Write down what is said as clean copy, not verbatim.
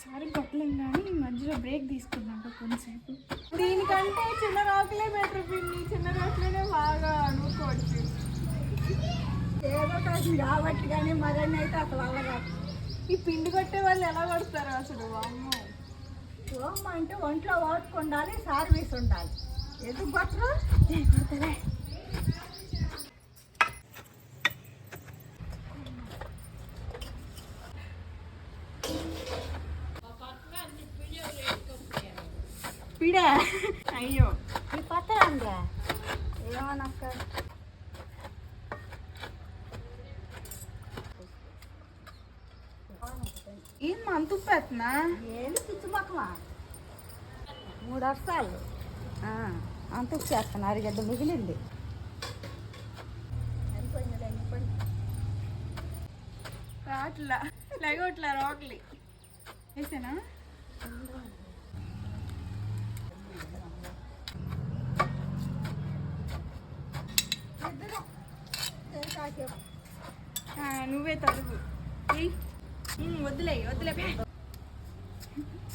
Sorry కొట్టలేం కానీ మధ్యలో break తీసుకున్నాక కొంచెంసేపు. దీనికంటే చిన్న రాకులే బెటర్ పిన్ని, చిన్న రాకులనే బాగా అనుకోవచ్చు. ఏదో కాదు కాబట్టి కానీ మరన్నీ అయితే అసలు అల్లగా. ఈ పిండి కొట్టే వాళ్ళు ఎలా కొడతారు అసలు? అమ్మో, ఓమ్మ అంటే ఒంట్లో ఓర్పు ఉండాలి, సర్వీస్ ఉండాలి. ఎందుకు కొట్టరు? కొడతారే. పిడా అయ్యో ఈ పత్ర అందా ఏమనక్క ఏం మంతుపెత్తనా? ఏంది పిచ్చిమక్కమా 3 వర్షాలు అంతకు చేస్తాను. అరిగడ్డ మిగిలింది. రాట్లా లగోట్లా రాక్లీ వేసానా? నువ్వే తరుగు. వదిలే వదిలే.